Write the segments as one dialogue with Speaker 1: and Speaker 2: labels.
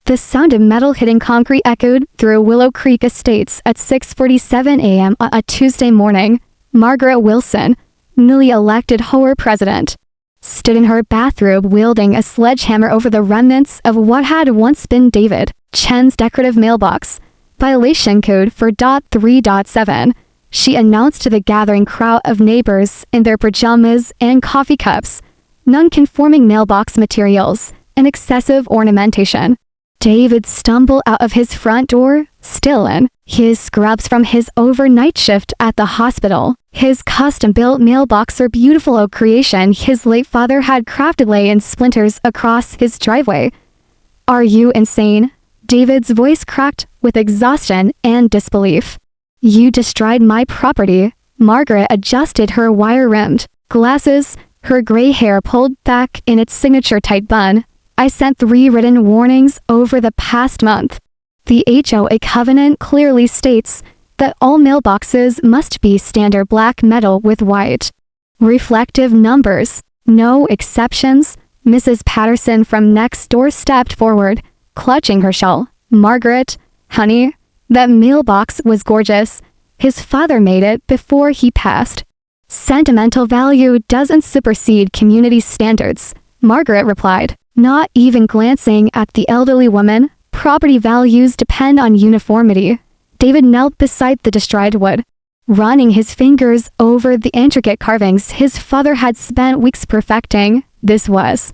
Speaker 1: The sound of metal hitting concrete echoed through Willow Creek Estates at 6:47 a.m. on a Tuesday morning. Margaret Wilson, newly elected HOA president, stood in her bathrobe wielding a sledgehammer over the remnants of what had once been David Chen's decorative mailbox. Violation code for .3.7. She announced to the gathering crowd of neighbors in their pajamas and coffee cups, non-conforming mailbox materials, and excessive ornamentation. David stumbled out of his front door, still in his scrubs from his overnight shift at the hospital. His custom-built mailbox, a beautiful oak creation his late father had crafted, lay in splinters across his driveway. "Are you insane?" David's voice cracked with exhaustion and disbelief. "You destroyed my property." Margaret adjusted her wire-rimmed glasses, her gray hair pulled back in its signature tight bun. "I sent 3 written warnings over the past month. The HOA covenant clearly states that all mailboxes must be standard black metal with white reflective numbers. No exceptions." Mrs. Patterson from next door stepped forward, clutching her shawl. "Margaret, honey, that mailbox was gorgeous. His father made it before he passed. Sentimental value doesn't supersede community standards," Margaret replied, not even glancing at the elderly woman. "Property values depend on uniformity." David knelt beside the destroyed wood, running his fingers over the intricate carvings his father had spent weeks perfecting. "This was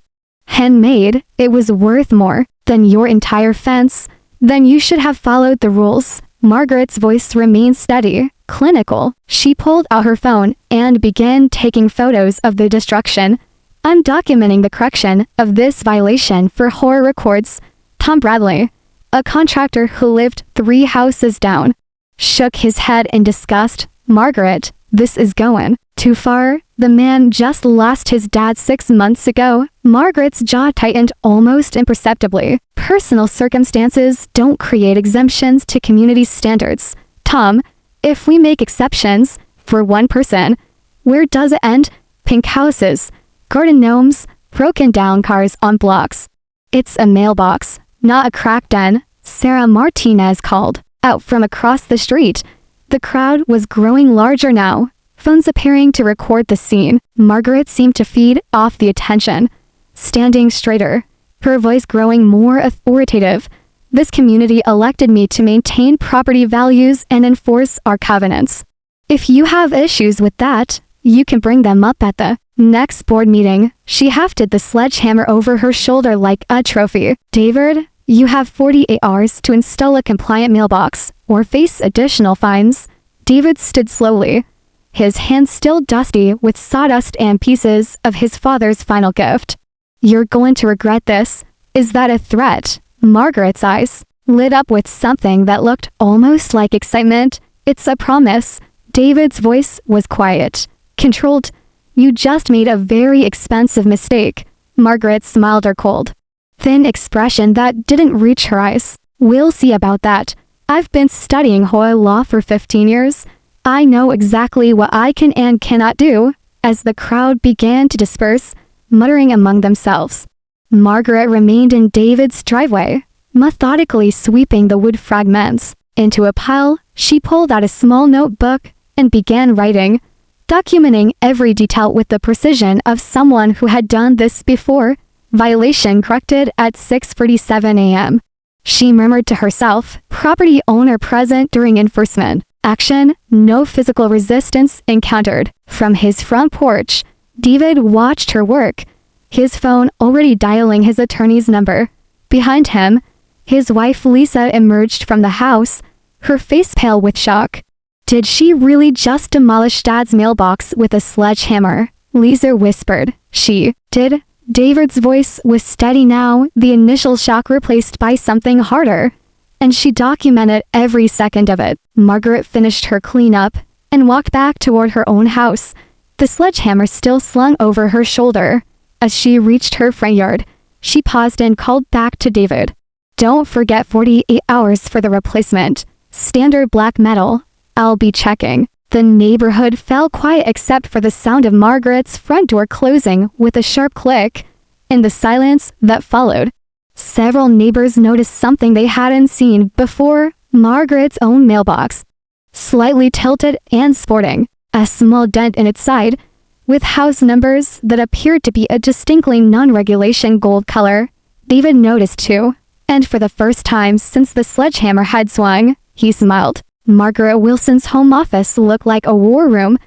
Speaker 1: handmade. It was worth more than your entire fence. Then you should have followed the rules." Margaret's voice remained steady, clinical. She pulled out her phone and began taking photos of the destruction. "I'm documenting the correction of this violation for HOA records." Tom Bradley, a contractor who lived 3 houses down, shook his head in disgust. "Margaret, this is going too far. The man just lost his dad 6 months ago." Margaret's jaw tightened almost imperceptibly. "Personal circumstances don't create exemptions to community standards. Tom, if we make exceptions for one person, where does it end? Pink houses, garden gnomes, broken down cars on blocks. It's a mailbox, not a crack den," Sarah Martinez called out from across the street. The crowd was growing larger now, phones appearing to record the scene. Margaret seemed to feed off the attention, standing straighter, her voice growing more authoritative. "This community elected me to maintain property values and enforce our covenants. If you have issues with that, you can bring them up at the next board meeting." She hefted the sledgehammer over her shoulder like a trophy. "David, you have 48 hours to install a compliant mailbox or face additional fines." David stood slowly, his hands still dusty with sawdust and pieces of his father's final gift. "You're going to regret this." "Is that a threat?" Margaret's eyes lit up with something that looked almost like excitement. "It's a promise." David's voice was quiet, controlled. "You just made a very expensive mistake." Margaret smiled her cold, thin expression that didn't reach her eyes. "We'll see about that. I've been studying HOA law for 15 years. I know exactly what I can and cannot do." As the crowd began to disperse, muttering among themselves, Margaret remained in David's driveway, methodically sweeping the wood fragments into a pile. She pulled out a small notebook and began writing, documenting every detail with the precision of someone who had done this before. Violation corrected at 6:47 a.m. She murmured to herself, property owner present during enforcement action, no physical resistance encountered. From his front porch, David watched her work, his phone already dialing his attorney's number. Behind him, his wife Lisa emerged from the house, her face pale with shock. "Did she really just demolish Dad's mailbox with a sledgehammer?" Lisa whispered. "She did." David's voice was steady now, the initial shock replaced by something harder, and she documented every second of it. Margaret finished her cleanup and walked back toward her own house, the sledgehammer still slung over her shoulder. As she reached her front yard, she paused and called back to David. "Don't forget 48 hours for the replacement. Standard black metal. I'll be checking." The neighborhood fell quiet except for the sound of Margaret's front door closing with a sharp click. In the silence that followed, Several neighbors noticed something they hadn't seen before: Margaret's own mailbox. Slightly tilted and sporting, a small dent in its side, with house numbers that appeared to be a distinctly non-regulation gold color. David noticed too, and for the first time since the sledgehammer had swung, he smiled. Margaret Wilson's home office looked like a war room.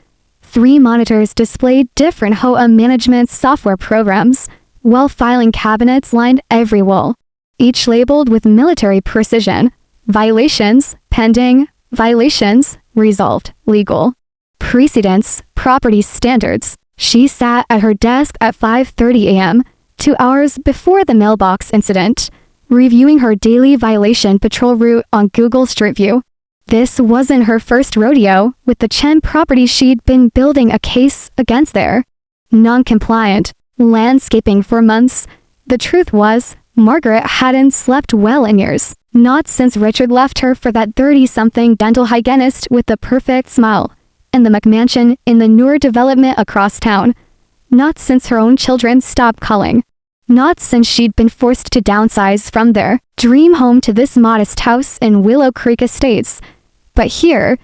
Speaker 1: 3 monitors displayed different HOA management software programs, while filing cabinets lined every wall, each labeled with military precision: violations, pending; violations, resolved, legal; precedents, property standards. She sat at her desk at 5:30 a.m., 2 hours before the mailbox incident, reviewing her daily violation patrol route on Google Street View. This wasn't her first rodeo with the Chen property. She'd been building a case against their non-compliant landscaping for months. The truth was, Margaret hadn't slept well in years. Not since Richard left her for that 30-something dental hygienist with the perfect smile and the McMansion in the newer development across town. Not since her own children stopped calling. Not since she'd been forced to downsize from their dream home to this modest house in Willow Creek Estates. But here,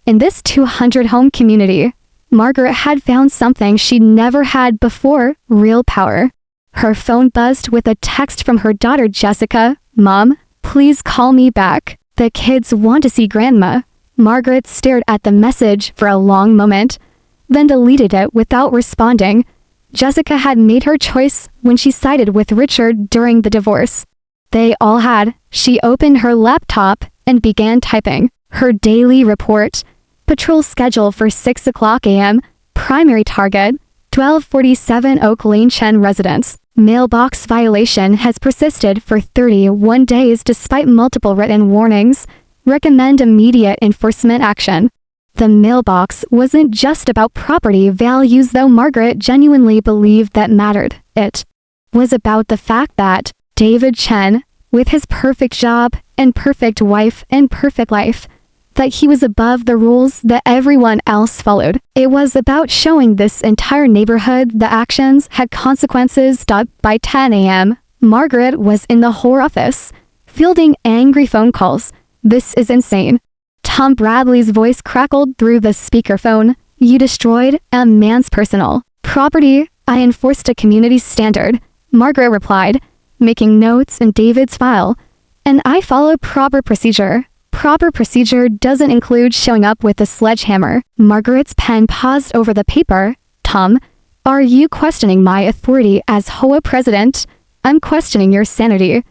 Speaker 1: in this 200-home community, Margaret had found something she'd never had before: real power. Her phone buzzed with a text from her daughter Jessica. "Mom, please call me back. The kids want to see Grandma." Margaret stared at the message for a long moment, then deleted it without responding. Jessica had made her choice when she sided with Richard during the divorce. They all had. She opened her laptop and began typing. Her daily report: patrol schedule for 6 o'clock a.m., primary target, 1247 Oak Lane, Chen residence. Mailbox violation has persisted for 31 days despite multiple written warnings. Recommend immediate enforcement action. The mailbox wasn't just about property values, though Margaret genuinely believed that mattered. It was about the fact that David Chen, with his perfect job and perfect wife and perfect life, that he was above the rules that everyone else followed. It was about showing this entire neighborhood the actions had consequences. By 10 a.m., Margaret was in the HOA office, fielding angry phone calls. "This is insane." Tom Bradley's voice crackled through the speakerphone. "You destroyed a man's personal property." "I enforced a community standard," Margaret replied, making notes in David's file. "And I follow proper procedure." "Proper procedure doesn't include showing up with a sledgehammer." Margaret's pen paused over the paper. "Tom, are you questioning my authority as HOA president?" "I'm questioning your sanity."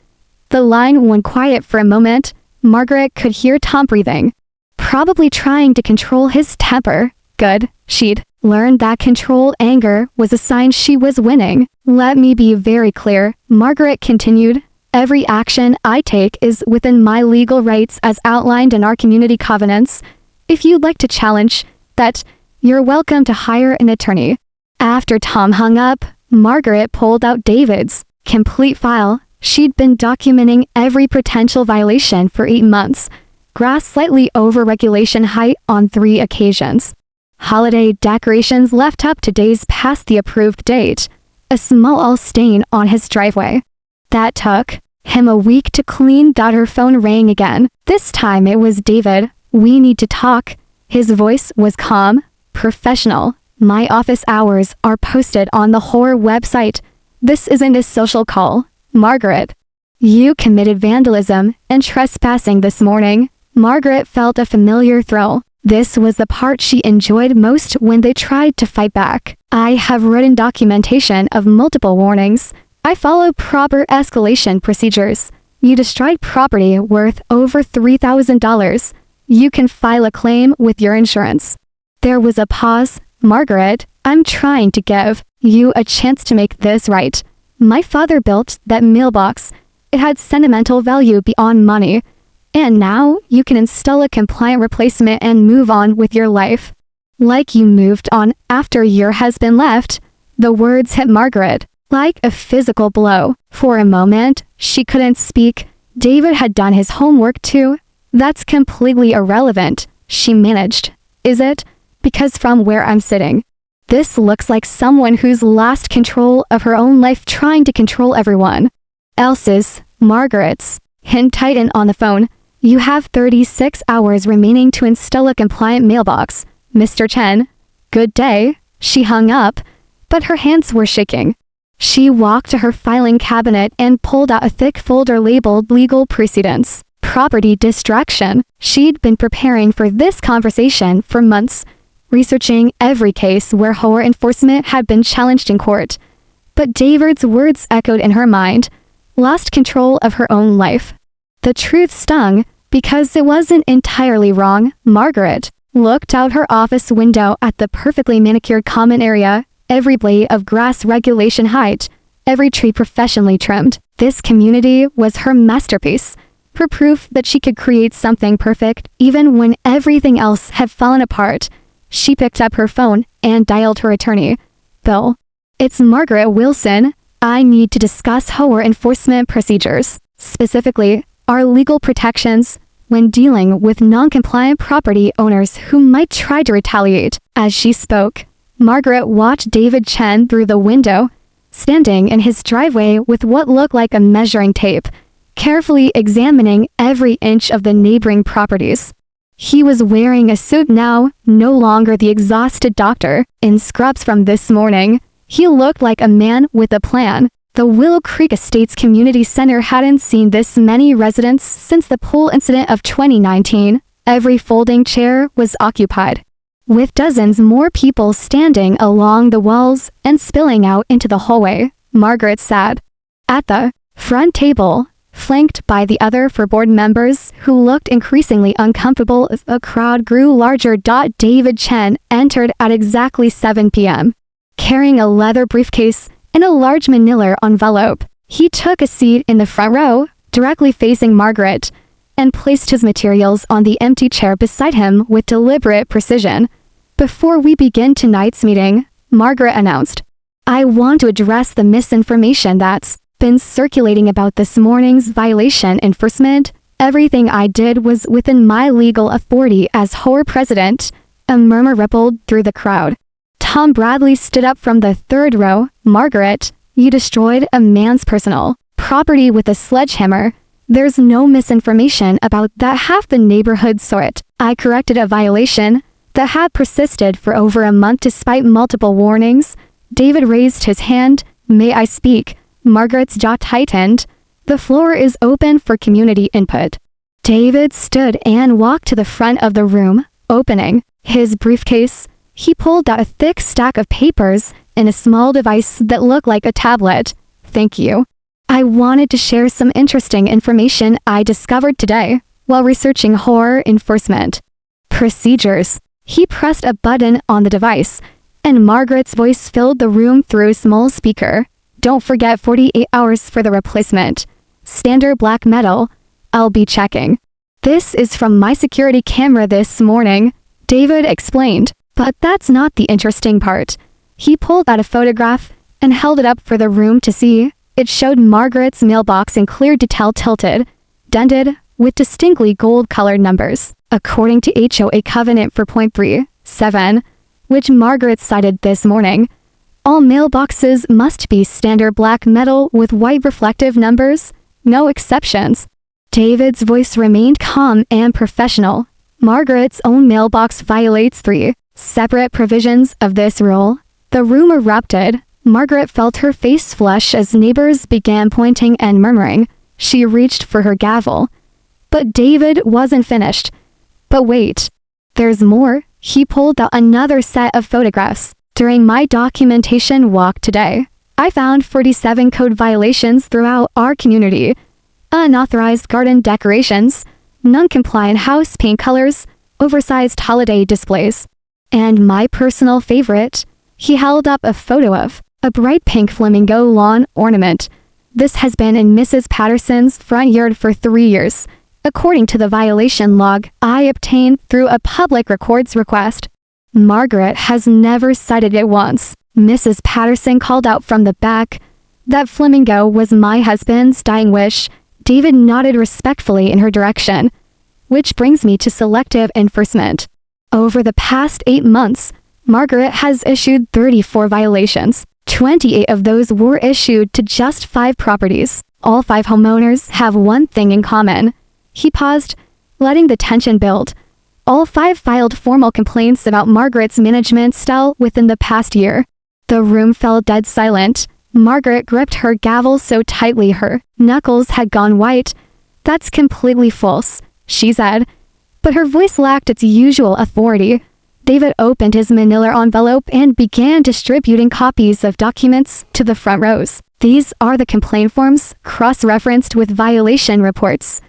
Speaker 1: The line went quiet for a moment. Margaret could hear Tom breathing, probably trying to control his temper. Good. She'd learned that controlled anger was a sign she was winning. "Let me be very clear," Margaret continued. "Every action I take is within my legal rights as outlined in our community covenants. If you'd like to challenge that, you're welcome to hire an attorney." After Tom hung up, Margaret pulled out David's complete file. She'd been documenting every potential violation for 8 months. Grass slightly over regulation height on 3 occasions. Holiday decorations left up to days past the approved date. A small oil stain on his driveway. That took him a week to clean. Her phone rang again. This time it was David. "We need to talk." His voice was calm, professional. "My office hours are posted on the HOA website. This isn't a social call." "Margaret, you committed vandalism and trespassing this morning." Margaret felt a familiar thrill. This was the part she enjoyed most when they tried to fight back. "I have written documentation of multiple warnings. I follow proper escalation procedures. You destroyed property worth over $3,000. You can file a claim with your insurance." There was a pause. "Margaret, I'm trying to give you a chance to make this right. My father built that mailbox. It had sentimental value beyond money. And now you can install a compliant replacement and move on with your life. Like you moved on after your husband left." The words hit Margaret like a physical blow. For a moment, she couldn't speak. David had done his homework too. "That's completely irrelevant," she managed. "Is it? Because from where I'm sitting, this looks like someone who's lost control of her own life trying to control everyone." else's, Margaret's. Hint Titan on the phone. You have 36 hours remaining to install a compliant mailbox, Mr. Chen. Good day. She hung up, but her hands were shaking. She walked to her filing cabinet and pulled out a thick folder labeled Legal Precedents. Property Distraction. She'd been preparing for this conversation for months, researching every case where HOA enforcement had been challenged in court. But David's words echoed in her mind, lost control of her own life. The truth stung, because it wasn't entirely wrong. Margaret looked out her office window at the perfectly manicured common area, every blade of grass regulation height, every tree professionally trimmed. This community was her masterpiece, her proof that she could create something perfect even when everything else had fallen apart. She picked up her phone and dialed her attorney. Bill. It's Margaret Wilson. I need to discuss HOA enforcement procedures, specifically our legal protections when dealing with non-compliant property owners who might try to retaliate. As she spoke, Margaret watched David Chen through the window, standing in his driveway with what looked like a measuring tape, carefully examining every inch of the neighboring properties. He was wearing a suit now, no longer the exhausted doctor in scrubs from this morning. He looked like a man with a plan. The Willow Creek Estates Community Center hadn't seen this many residents since the pool incident of 2019. Every folding chair was occupied, with dozens more people standing along the walls and spilling out into the hallway. Margaret sat at the front table, flanked by the other four board members who looked increasingly uncomfortable as the crowd grew larger. David Chen entered at exactly 7 p.m. carrying a leather briefcase and a large manila envelope. He took a seat in the front row, directly facing Margaret, and placed his materials on the empty chair beside him with deliberate precision. Before we begin tonight's meeting, Margaret announced, I want to address the misinformation that's been circulating about this morning's violation enforcement. Everything I did was within my legal authority as HOA president. A murmur rippled through the crowd. Tom Bradley stood up from the third row. Margaret, you destroyed a man's personal property with a sledgehammer. There's no misinformation about that. Half the neighborhood saw it. I corrected a violation that had persisted for over a month despite multiple warnings. David raised his hand. May I speak? Margaret's jaw tightened. The floor is open for community input. David stood and walked to the front of the room, opening his briefcase. He pulled out a thick stack of papers and a small device that looked like a tablet. Thank you. I wanted to share some interesting information I discovered today while researching HOA enforcement procedures. He pressed a button on the device, and Margaret's voice filled the room through a small speaker. Don't forget 48 hours for the replacement. Standard black metal. I'll be checking. This is from my security camera this morning, David explained. But that's not the interesting part. He pulled out a photograph and held it up for the room to see. It showed Margaret's mailbox in clear detail, tilted, dented, with distinctly gold-colored numbers. According to HOA Covenant 4.37, which Margaret cited this morning, all mailboxes must be standard black metal with white reflective numbers, no exceptions. David's voice remained calm and professional. Margaret's own mailbox violates 3 separate provisions of this rule. The room erupted. Margaret felt her face flush as neighbors began pointing and murmuring. She reached for her gavel. But David wasn't finished. But wait. There's more. He pulled out another set of photographs. During my documentation walk today, I found 47 code violations throughout our community. Unauthorized garden decorations, non-compliant house paint colors, oversized holiday displays. And my personal favorite, he held up a photo of a bright pink flamingo lawn ornament. This has been in Mrs. Patterson's front yard for 3 years, according to the violation log I obtained through a public records request. Margaret has never cited it once. Mrs. Patterson called out from the back. That flamingo was my husband's dying wish. David nodded respectfully in her direction. Which brings me to selective enforcement. Over the past 8 months, Margaret has issued 34 violations. 28 of those were issued to just 5 properties. All 5 homeowners have one thing in common. He paused, letting the tension build. All 5 filed formal complaints about Margaret's management style within the past year. The room fell dead silent. Margaret gripped her gavel so tightly her knuckles had gone white. "That's completely false," she said, but her voice lacked its usual authority. David opened his manila envelope and began distributing copies of documents to the front rows. "These are the complaint forms, cross-referenced with violation reports.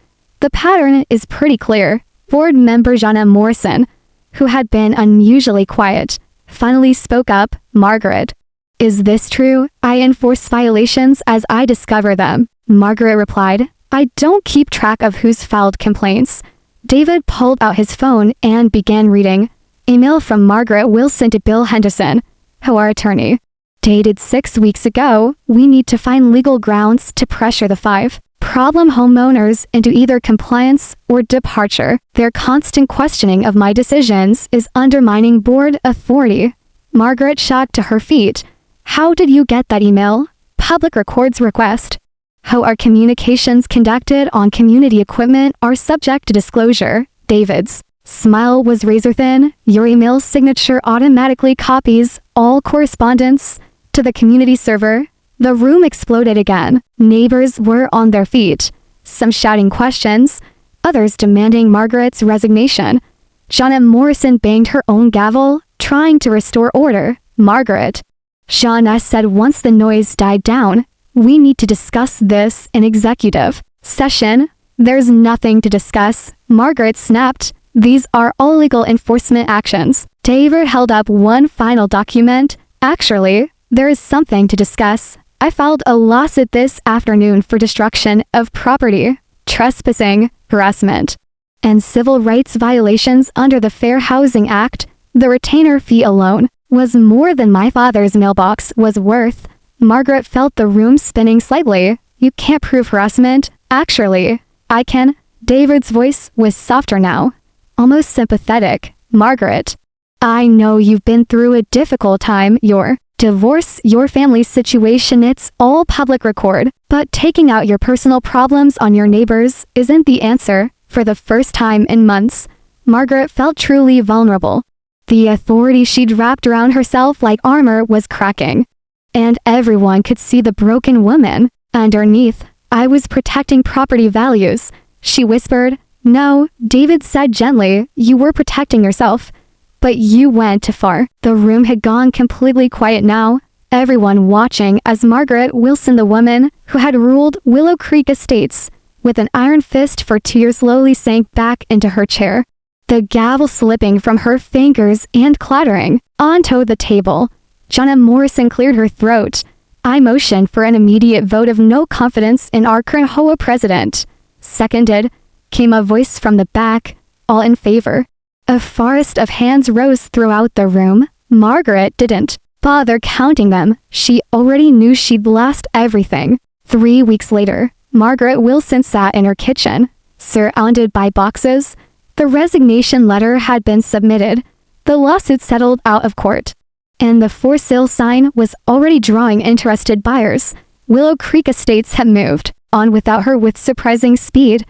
Speaker 1: The pattern is pretty clear." Board member Jana Morrison, who had been unusually quiet, finally spoke up. "Margaret, is this true? I enforce violations as I discover them." Margaret replied, "I don't keep track of who's filed complaints." David pulled out his phone and began reading. Email from Margaret Wilson to Bill Henderson, HOA attorney. Dated 6 weeks ago, "We need to find legal grounds to pressure the 5 problem homeowners into either compliance or departure. Their constant questioning of my decisions is undermining board authority." Margaret shot to her feet. "How did you get that email?" "Public records request. How are communications conducted on community equipment are subject to disclosure." David's smile was razor thin. "Your email signature automatically copies all correspondence to the community server." The room exploded again. Neighbors were on their feet, some shouting questions, others demanding Margaret's resignation. Janet Morrison banged her own gavel, trying to restore order. "Margaret," Shauna said once the noise died down, "we need to discuss this in executive session." "There's nothing to discuss," Margaret snapped. "These are all legal enforcement actions." David held up one final document. "Actually, there is something to discuss. I filed a lawsuit this afternoon for destruction of property, trespassing, harassment, and civil rights violations under the Fair Housing Act. The retainer fee alone was more than my father's mailbox was worth." Margaret felt the room spinning slightly. "You can't prove harassment." "Actually, I can." David's voice was softer now, almost sympathetic. "Margaret, I know you've been through a difficult time. Your divorce, your family situation, it's all public record. But taking out your personal problems on your neighbors isn't the answer." For the first time in months, Margaret felt truly vulnerable. The authority she'd wrapped around herself like armor was cracking. And everyone could see the broken woman underneath. "I was protecting property values," she whispered. "No," David said gently, "you were protecting yourself. But you went too far." The room had gone completely quiet now, everyone watching as Margaret Wilson, the woman who had ruled Willow Creek Estates with an iron fist for 2 years, slowly sank back into her chair, the gavel slipping from her fingers and clattering onto the table. Jana Morrison cleared her throat. "I motion for an immediate vote of no confidence in our current HOA president." "Seconded," came a voice from the back. "All in favor." A forest of hands rose throughout the room. Margaret didn't bother counting them. She already knew she'd lost everything. 3 weeks later, Margaret Wilson sat in her kitchen, surrounded by boxes. The resignation letter had been submitted. The lawsuit settled out of court, and the for sale sign was already drawing interested buyers. Willow Creek Estates had moved on without her with surprising speed.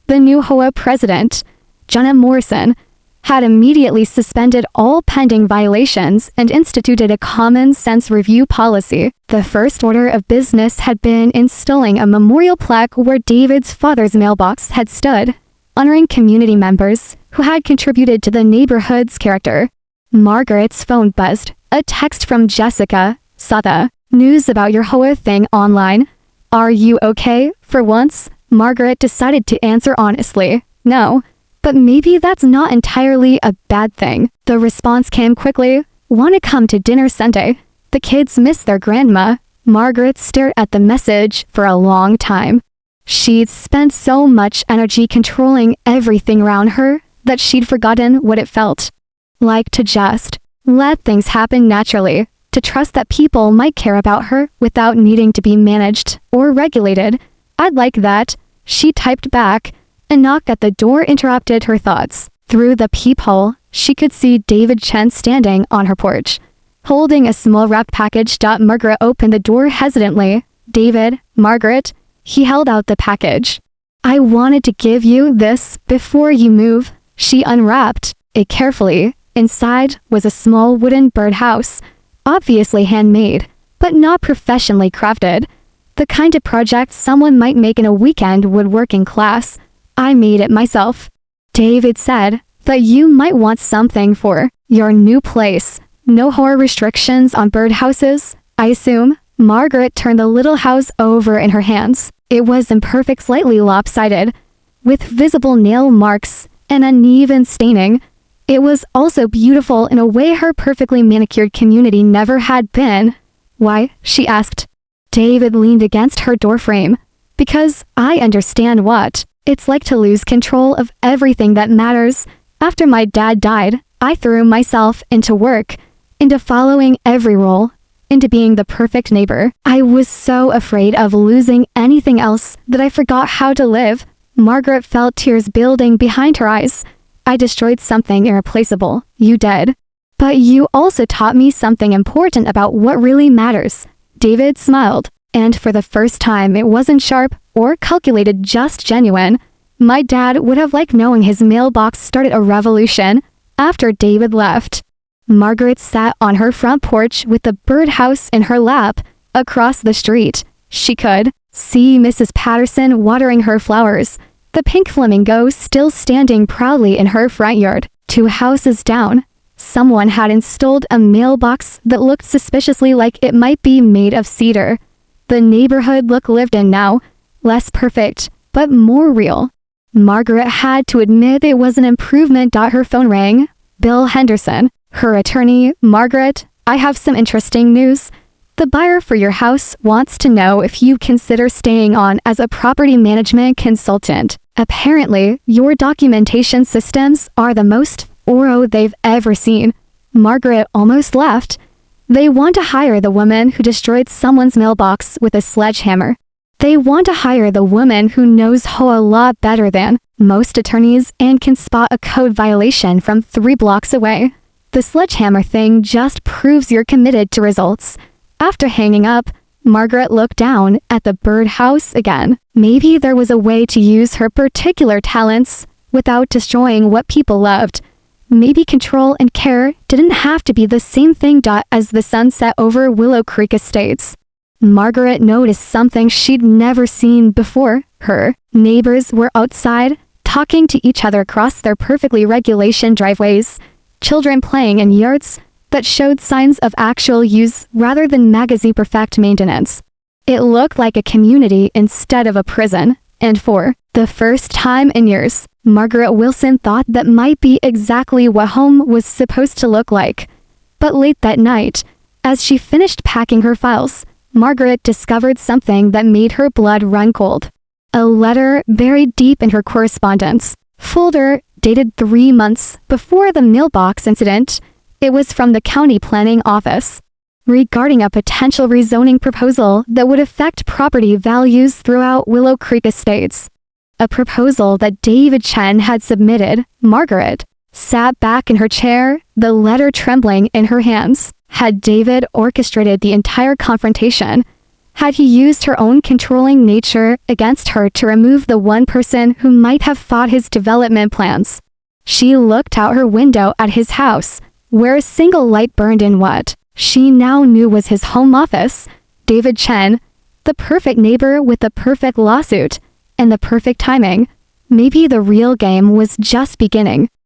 Speaker 1: The new HOA president, Jana Morrison, had immediately suspended all pending violations and instituted a common-sense review policy. The first order of business had been installing a memorial plaque where David's father's mailbox had stood, honoring community members who had contributed to the neighborhood's character. Margaret's phone buzzed. A text from Jessica. "Saw the news about your HOA thing online. Are you okay?" For once, Margaret decided to answer honestly. "No. But maybe that's not entirely a bad thing." The response came quickly. "Want to come to dinner Sunday? The kids miss their grandma." Margaret stared at the message for a long time. She'd spent so much energy controlling everything around her that she'd forgotten what it felt like to just let things happen naturally, to trust that people might care about her without needing to be managed or regulated. "I'd like that," she typed back. A knock at the door interrupted her thoughts. Through the peephole, she could see David Chen standing on her porch, holding a small wrapped package. Margaret opened the door hesitantly. "David, Margaret," He held out the package. "I wanted to give you this before you move." She unwrapped it carefully. Inside was a small wooden birdhouse, obviously handmade, but not professionally crafted. The kind of project someone might make in a weekend woodworking class. "I made it myself," David said. "But you might want something for your new place. No HOA restrictions on birdhouses, I assume?" Margaret turned the little house over in her hands. It was imperfect, slightly lopsided, with visible nail marks and uneven staining. It was also beautiful in a way her perfectly manicured community never had been. "Why?" she asked. David leaned against her doorframe. "Because I understand what it's like to lose control of everything that matters. After my dad died, I threw myself into work, into following every rule, into being the perfect neighbor. I was so afraid of losing anything else that I forgot how to live." Margaret felt tears building behind her eyes. "I destroyed something irreplaceable. You did. But you also taught me something important about what really matters." David smiled, and for the first time it wasn't sharp or calculated, just genuine. "My dad would have liked knowing his mailbox started a revolution after David left." Margaret sat on her front porch with the birdhouse in her lap. Across the street, she could see Mrs. Patterson watering her flowers, the pink flamingo still standing proudly in her front yard. 2 houses down, someone had installed a mailbox that looked suspiciously like it might be made of cedar. The neighborhood looked lived in now, less perfect, but more real. Margaret had to admit it was an improvement. Her phone rang. Bill Henderson, her attorney. "Margaret, I have some interesting news. The buyer for your house wants to know if you consider staying on as a property management consultant. Apparently, your documentation systems are the most thorough they've ever seen." Margaret almost laughed. "They want to hire the woman who destroyed someone's mailbox with a sledgehammer. They want to hire the woman who knows HOA law better than most attorneys and can spot a code violation from 3 blocks away. The sledgehammer thing just proves you're committed to results." After hanging up, Margaret looked down at the birdhouse again. Maybe there was a way to use her particular talents without destroying what people loved. Maybe control and care didn't have to be the same thing. As the sun set over Willow Creek Estates, Margaret noticed something she'd never seen before. Her neighbors were outside, talking to each other across their perfectly regulation driveways, children playing in yards that showed signs of actual use rather than magazine perfect maintenance. It looked like a community instead of a prison, and for the first time in years, Margaret Wilson thought that might be exactly what home was supposed to look like. But late that night, as she finished packing her files, Margaret discovered something that made her blood run cold. A letter buried deep in her correspondence folder, dated 3 months before the mailbox incident. It was from the county planning office, regarding a potential rezoning proposal that would affect property values throughout Willow Creek Estates. A proposal that David Chen had submitted. Margaret sat back in her chair, the letter trembling in her hands. Had David orchestrated the entire confrontation? Had he used her own controlling nature against her to remove the one person who might have fought his development plans? She looked out her window at his house, where a single light burned in what she now knew was his home office. David Chen, the perfect neighbor with the perfect lawsuit and the perfect timing. Maybe the real game was just beginning.